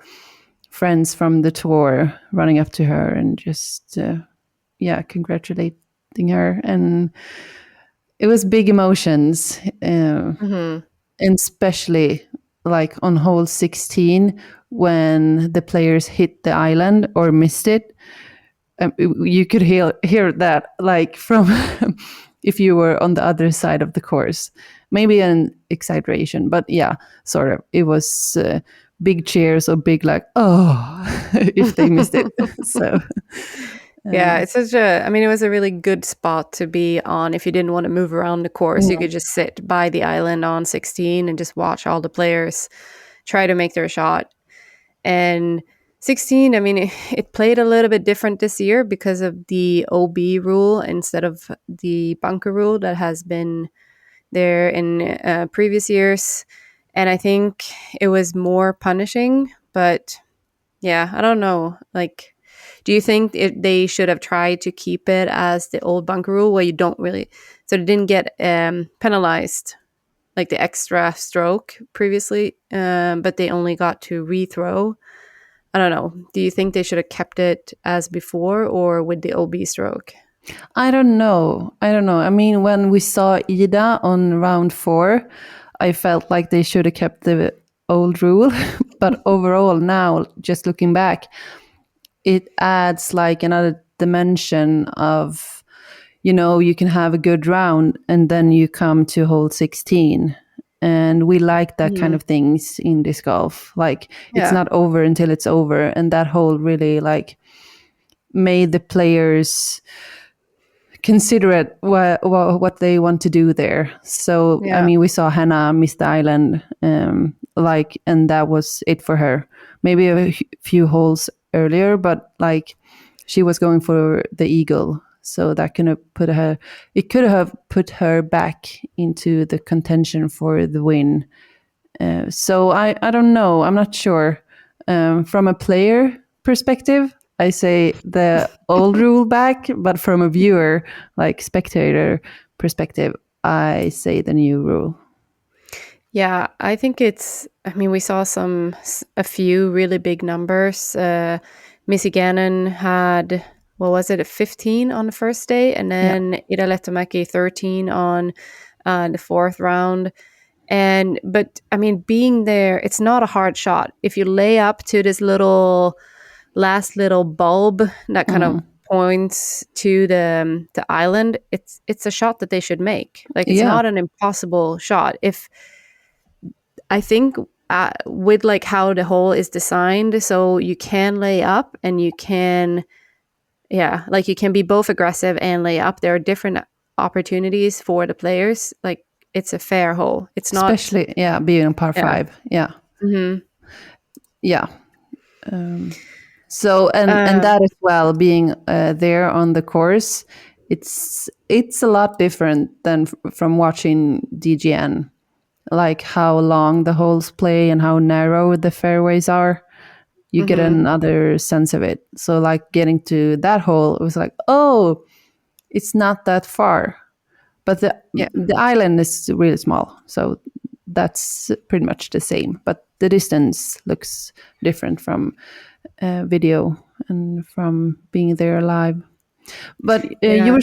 friends from the tour running up to her and just, congratulating her. And it was big emotions, and especially like on hole 16 when the players hit the island or missed it. You could hear that like from if you were on the other side of the course. Maybe an exaggeration, but yeah, sort of. It was big cheers or big like, oh, if they missed it. So yeah, it's it was a really good spot to be on if you didn't want to move around the course. You could just sit by the island on 16 and just watch all the players try to make their shot. And 16, it played a little bit different this year because of the OB rule instead of the bunker rule that has been there in previous years. And I think it was more punishing, but yeah, I don't know. Like, do you think they should have tried to keep it as the old bunker rule where you don't really, so they didn't get penalized like the extra stroke previously, but they only got to rethrow? I don't know. Do you think they should have kept it as before or with the OB stroke? I don't know. When we saw Ida on round 4, I felt like they should have kept the old rule. But overall now, just looking back, it adds like another dimension of, you can have a good round and then you come to hole 16. And we like that kind of things in disc golf. Like, it's not over until it's over. And that hole really like made the players considerate what they want to do there. So, we saw Hannah miss the island, and that was it for her. Maybe a few holes earlier, but like she was going for the eagle. So that could have put her back into the contention for the win. So I don't know. I'm not sure. From a player perspective, I say the old rule back, but from a viewer, like spectator perspective, I say the new rule. Yeah, I think we saw a few really big numbers. Missy Gannon had, what was it, a 15 on the first day, and then Ida Lehtomäki 13 on the fourth round. But being there, it's not a hard shot. If you lay up to this last little bulb that kind of points to the island, it's a shot that they should make. Like, it's not an impossible shot. I think with like how the hole is designed, so you can lay up and you can, you can be both aggressive and lay up. There are different opportunities for the players. Like, it's a fair hole. It's not, especially being a par 5. Yeah. Mm-hmm. Yeah. So and that as well, being there on the course, it's a lot different than from watching DGN. Like how long the holes play and how narrow the fairways are, you get another sense of it. So like getting to that hole, it was like, oh, it's not that far, but the island is really small, so that's pretty much the same. But the distance looks different from video and from being there live. But you were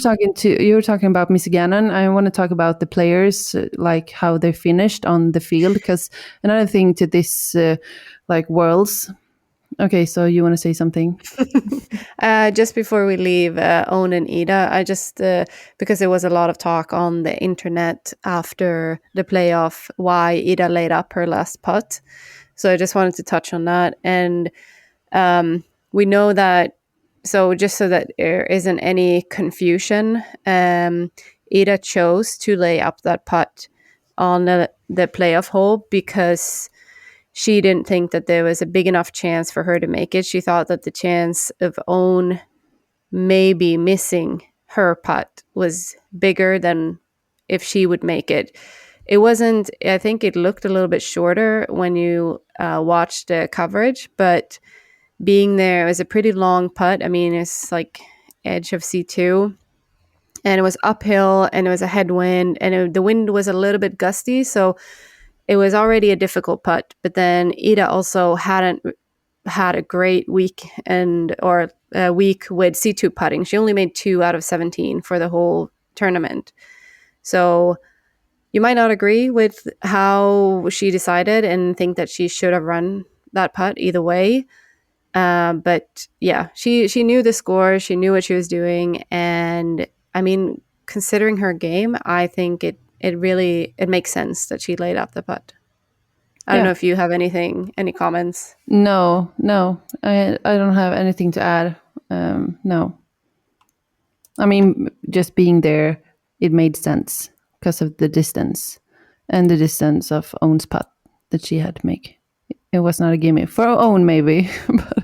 talking about Miss Gannon. I want to talk about the players, like how they finished on the field, because another thing to this like worlds. Okay, so you want to say something? Just before we leave Own and Ida, I just because there was a lot of talk on the internet after the playoff why Ida laid up her last putt. So I just wanted to touch on that. And we know that, so just so that there isn't any confusion, Ida chose to lay up that putt on the playoff hole because she didn't think that there was a big enough chance for her to make it. She thought that the chance of Own maybe missing her putt was bigger than if she would make it. It wasn't, I think it looked a little bit shorter when you watched the coverage, but being there, it was a pretty long putt. I mean, it's like edge of C2, and it was uphill, and it was a headwind, and the wind was a little bit gusty, so it was already a difficult putt. But then Ida also hadn't had a great week or a week with C2 putting. She only made 2 out of 17 for the whole tournament. So you might not agree with how she decided and think that she should have run that putt either way. But yeah, she knew the score. She knew what she was doing. And I mean, considering her game, I think it makes sense that she laid out the putt. I don't know if you have any comments. No, I don't have anything to add. No. I mean, just being there, it made sense because of the distance and the distance of Own's putt that she had to make. It was not a gimme for Own, maybe, but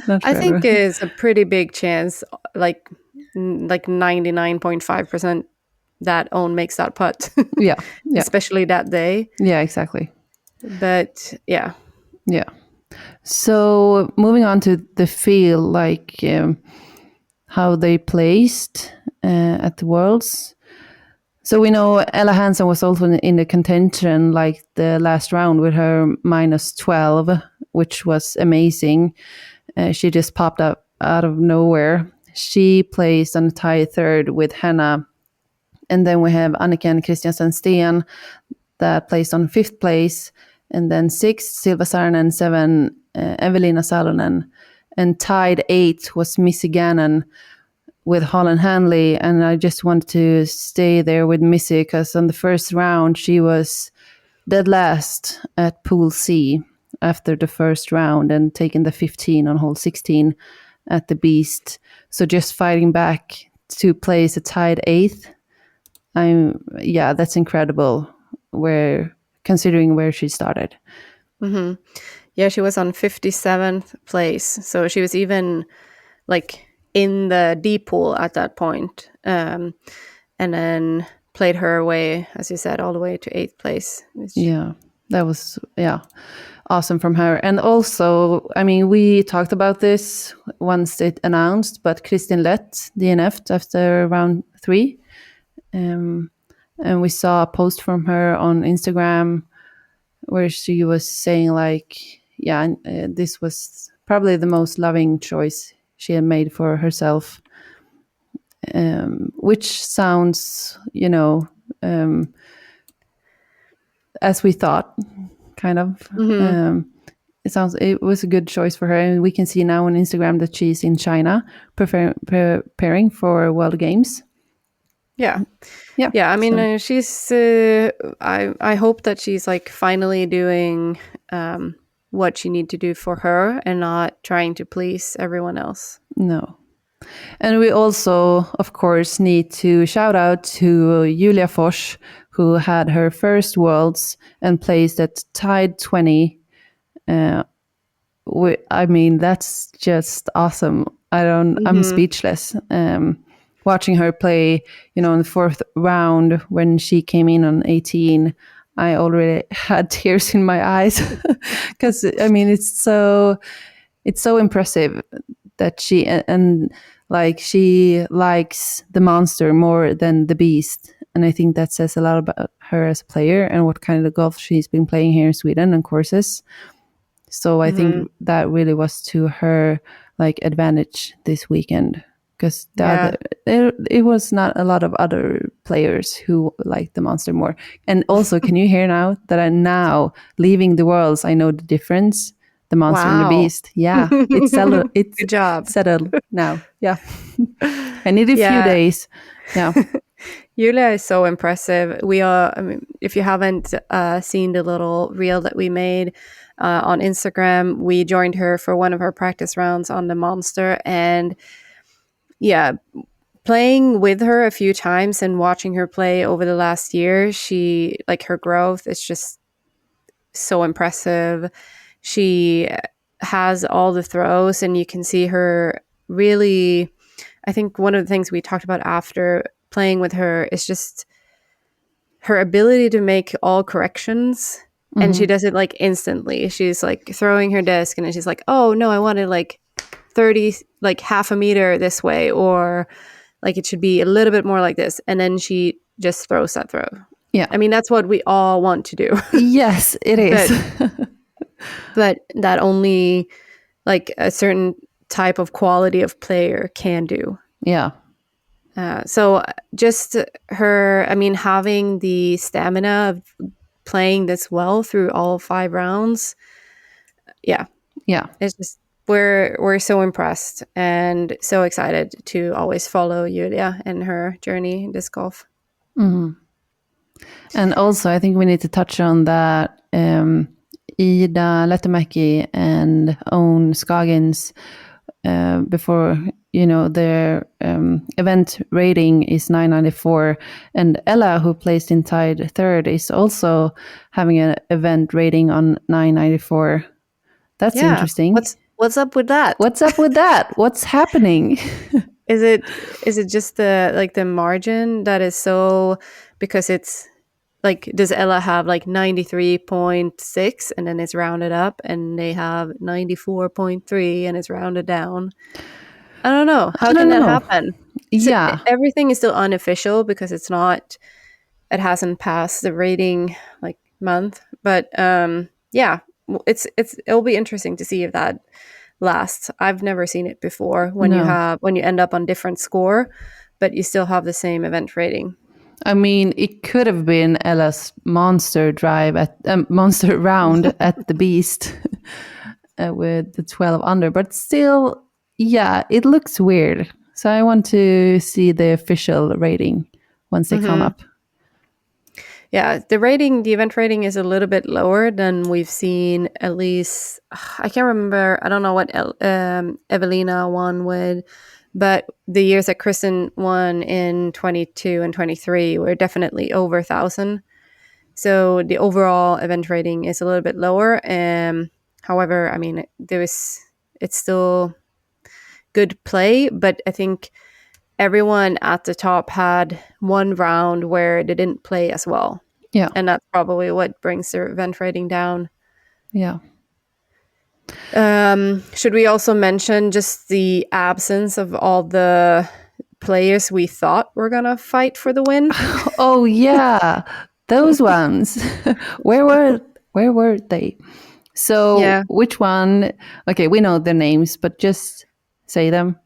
not for I think everyone. it's a pretty big chance, like 99.5% that Own makes that putt. Yeah. Especially that day. Yeah, exactly. But yeah. So moving on to the field, like how they placed at the Worlds. So we know Ella Hansen was also in the contention, like the last round with her -12, which was amazing. She just popped up out of nowhere. She placed on the tie third with Hannah. And then we have Anniken Christiansen Sten that placed on 5th place. And then 6th, Silva Saarinen, 7, Evelina Salonen. And tied 8 was Missy Gannon with Holland Hanley. And I just wanted to stay there with Missy because on the first round, she was dead last at Pool C after the first round and taking the 15 on hole 16 at the Beast. So just fighting back to place a tied 8th. That's incredible. Considering where she started. Mm-hmm. Yeah, she was on 57th place. So she was even like in the D pool at that point. And then played her way, as you said, all the way to 8th place. That was, awesome from her. And also, I mean, we talked about this once it announced, but Kristin Lett DNF'd after round 3. And we saw a post from her on Instagram where she was saying this was probably the most loving choice she had made for herself, which sounds, as we thought, kind of. Mm-hmm. It was a good choice for her, and we can see now on Instagram that she's in China preparing for World Games. Yeah. I mean, she's. I hope that she's like finally doing what she need to do for her and not trying to please everyone else. No. And we also, of course, need to shout out to Julia Fors, who had her first Worlds and placed at tied 20. I mean, that's just awesome. I'm speechless. Watching her play, in the 4th round when she came in on 18, I already had tears in my eyes because I mean it's so impressive that she likes the monster more than the beast, and I think that says a lot about her as a player and what kind of golf she's been playing here in Sweden and courses. So I think that really was to her advantage this weekend. Because it was not a lot of other players who liked the monster more. And also, can you hear now that I'm now leaving the Worlds? I know the difference, the monster and the beast. Yeah, it's settled. It's good job. Settled now. Yeah, I need a few days. Yeah, Julia is so impressive. We are. I mean, if you haven't seen the little reel that we made on Instagram, we joined her for one of her practice rounds on the monster and. Yeah, playing with her a few times and watching her play over the last year, her growth is just so impressive. She has all the throws, and you can see her really. I think one of the things we talked about after playing with her is just her ability to make all corrections. And she does it like instantly. She's like throwing her disc, and then she's like, oh no, I wanted like 30, like half a meter this way, or like it should be a little bit more like this. And then she just throws that throw. Yeah. I mean, that's what we all want to do. Yes, it is. But that only like a certain type of quality of player can do. Yeah. So just her, I mean, having the stamina of playing this well through all 5 rounds. Yeah. It's just we're so impressed and so excited to always follow Julia and her journey in disc golf. And also, I think we need to touch on that Ida Lehtomäki and Owen Scoggins, before, their event rating is 994, and Ella, who placed in tied third, is also having an event rating on 994. That's interesting. What's up with that? What's up with that? What's happening? Is it just the margin that is so, because it's like, does Ella have like 93.6 and then it's rounded up, and they have 94.3 and it's rounded down? I don't know. How can that happen? Yeah. Everything is still unofficial because it hasn't passed the rating like month. But it'll be interesting to see if that lasts. I've never seen it before when you end up on different score, but you still have the same event rating. I mean, it could have been Ella's monster drive at monster round at the Beast with the 12 under, but still, yeah, it looks weird. So I want to see the official rating once they come up. Yeah, the event rating is a little bit lower than we've seen, at least. I can't remember. I don't know what Evelina won with, but the years that Kristen won in 22 and 23 were definitely over 1,000. So the overall event rating is a little bit lower. However, I mean, it's still good play, but I think everyone at the top had one round where they didn't play as well. Yeah. And that's probably what brings their event rating down. Yeah. Should we also mention just the absence of all the players we thought were going to fight for the win? Oh, yeah. Those ones. Where were they? So which one? Okay, we know their names, but just say them.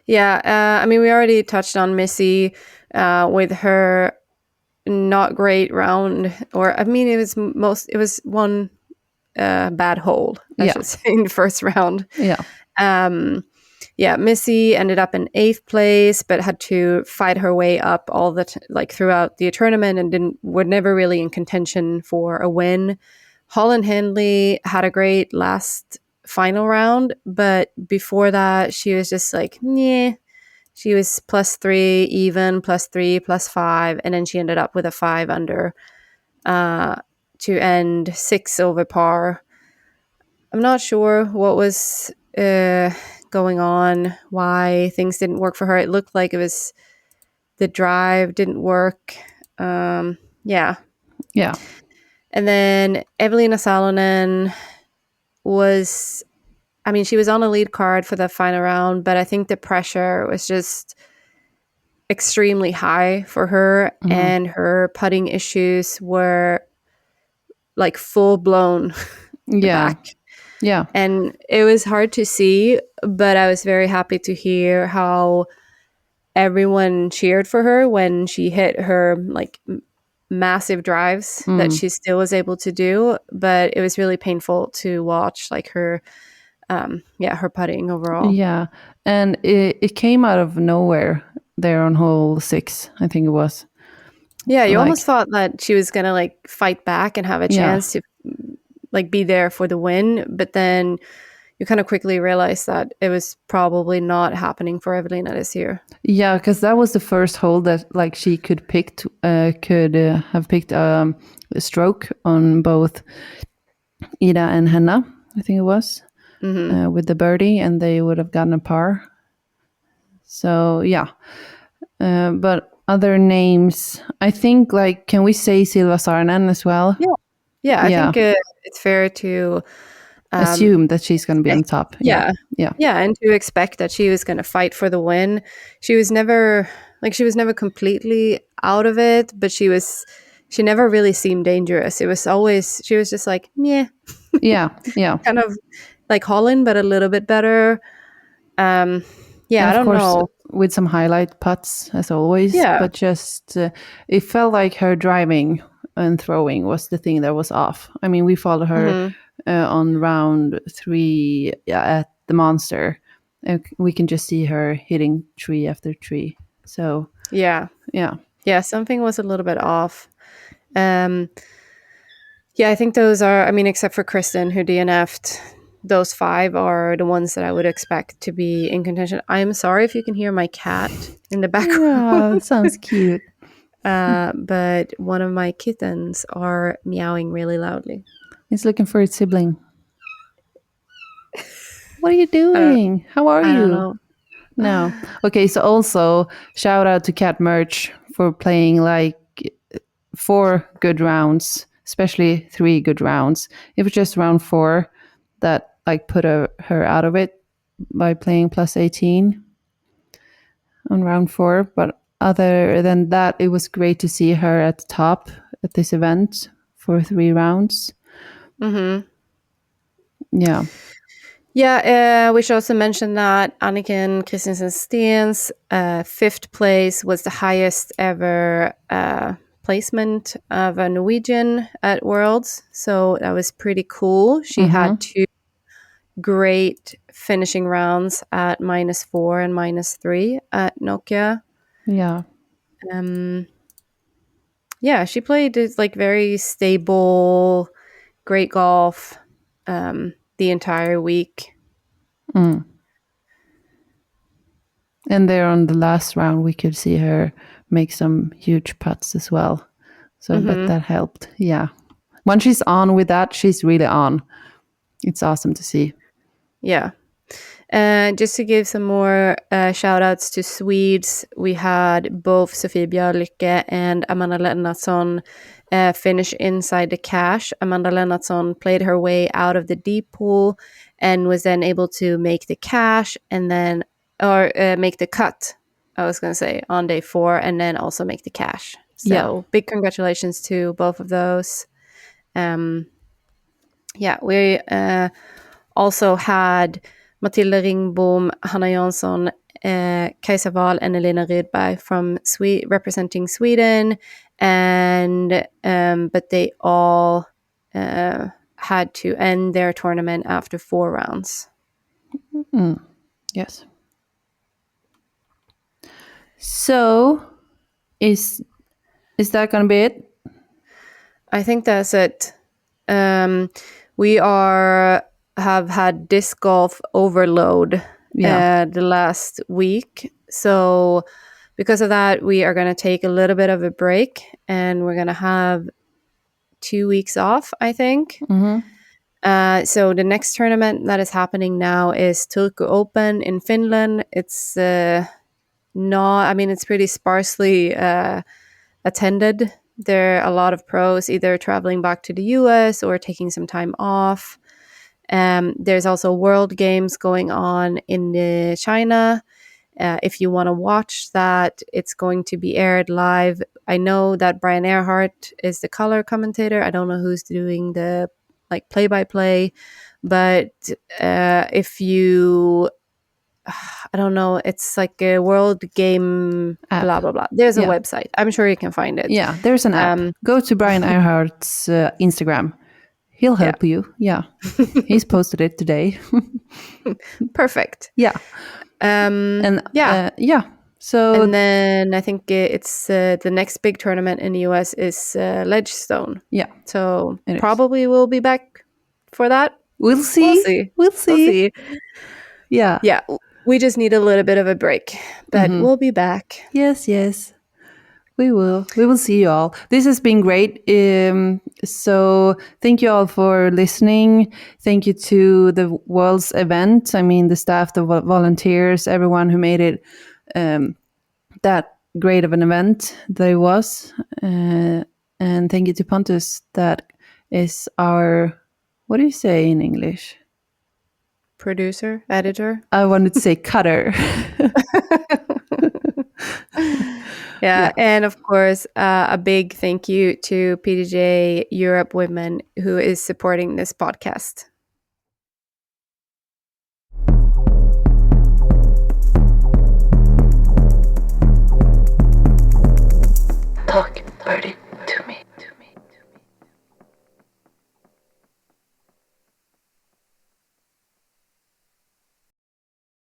Yeah, I mean, we already touched on Missy with her not great round, or I mean, it was one bad hold, I should say, in the first round. Yeah. Missy ended up in 8th place, but had to fight her way up all throughout the tournament, and were never really in contention for a win. Holland Hindley had a great last final round, but before that she was just like, yeah. She was +3 even, +3, +5, and then she ended up with a 5 under to end 6 over par. I'm not sure what was going on, why things didn't work for her. It looked like it was the drive didn't work. Yeah. And then Evelina Salonen she was on a lead card for the final round, but I think the pressure was just extremely high for her, and her putting issues were like full blown back. Yeah. And it was hard to see, but I was very happy to hear how everyone cheered for her when she hit her like massive drives that she still was able to do. But it was really painful to watch, like her putting overall. Yeah, and it came out of nowhere there on hole 6, I think it was. Yeah, you almost thought that she was gonna like fight back and have a chance to like be there for the win, but then you kind of quickly realized that it was probably not happening for Evelina this year. Yeah, because that was the first hole that like she could have picked a stroke on both Ida and Henna, I think it was, Mm-hmm. with the birdie, and they would have gotten a par. So yeah, but other names, I think, like, can we say Silva Saarinen as well? Yeah, I Yeah. think it's fair to Assume that she's going to be on top. yeah, Yeah. and to expect that she was going to fight for the win. She was never completely out of it, but she never really seemed dangerous. It was always, she was just like, meh, Yeah. kind of like Holland, but a little bit better. Yeah, And I of don't course, know. with some highlight putts as always. Yeah. But just it felt like her driving and throwing was the thing that was off. I mean, we followed her Mhm. on round 3 at the Monster. We can just see her hitting tree after tree. So Yeah. yeah, Something was a little bit off. Yeah, I think those are, I mean, except for Kristen, who DNF'd, those 5 are the ones that I would expect to be in contention. I'm sorry if you can hear my cat in the background. Yeah, it sounds cute. But one of my kittens are meowing really loudly. It's looking for its sibling. What are you doing? How are I you? don't know. No. Okay, so also shout out to Cat Merch for playing like 4 good rounds, especially 3 good rounds. It was just round 4 that like put her out of it by playing plus 18 on round 4. But other than that, it was great to see her at the top at this event for 3 rounds. Mm-hmm. Yeah. Yeah, we should also mention that Anniken Christensen Stens, 5th place, was the highest ever placement of a Norwegian at Worlds. So that was pretty cool. She had 2 great finishing rounds at -4 and -3 at Nokia. Yeah. Yeah, she played like very stable, great golf the entire week. Mm. And there on the last round, we could see her make some huge putts as well. So I bet that helped. Yeah. When she's on with that, she's really on. It's awesome to see. Yeah. Just to give some more shout outs to Swedes, we had both Sofie Björlycke and Amanda Lennartsson finish inside the cash. Amanda Lennartsson played her way out of the deep pool and was then able to make the cash and then, or make the cut, I was going to say, on day 4, and then also make the cash. So big congratulations to both of those. Yeah, we also had Matilda Ringbom, Hanna Jansson, Kajsa Wahl, and Elena Rydberg from representing Sweden, and but they all had to end their tournament after 4 rounds. Yes. So, is that going to be it? I think that's it. We have had disc golf overload the last week. So because of that, we are going to take a little bit of a break and we're going to have 2 weeks off, I think. So the next tournament that is happening now is Turku Open in Finland. It's it's pretty sparsely attended. There are a lot of pros either traveling back to the US or taking some time off. There's also World Games going on in China. If you want to watch that, it's going to be aired live. I know that Brian Earhart is the color commentator. I don't know who's doing the play-by-play, but if you, I don't know, it's like a World Game app. Blah blah blah. There's a website. I'm sure you can find it. Yeah, there's an app. Go to Brian Earhart's Instagram. He'll help you. Yeah. He's posted it today. Perfect. Yeah. So and then I think it's the next big tournament in the US is Ledgestone. Yeah. So probably we'll be back for that. We'll see. We'll see. Yeah. Yeah. We just need a little bit of a break, but we'll be back. Yes. We will. We will see you all. This has been great. So thank you all for listening. Thank you to the World's event. I mean, the staff, the volunteers, everyone who made it that great of an event that it was. And thank you to Pontus. That is our, what do you say in English? Producer, editor. I wanted to say cutter. Yeah, and of course, a big thank you to PDJ Europe Women, who is supporting this podcast. Talk.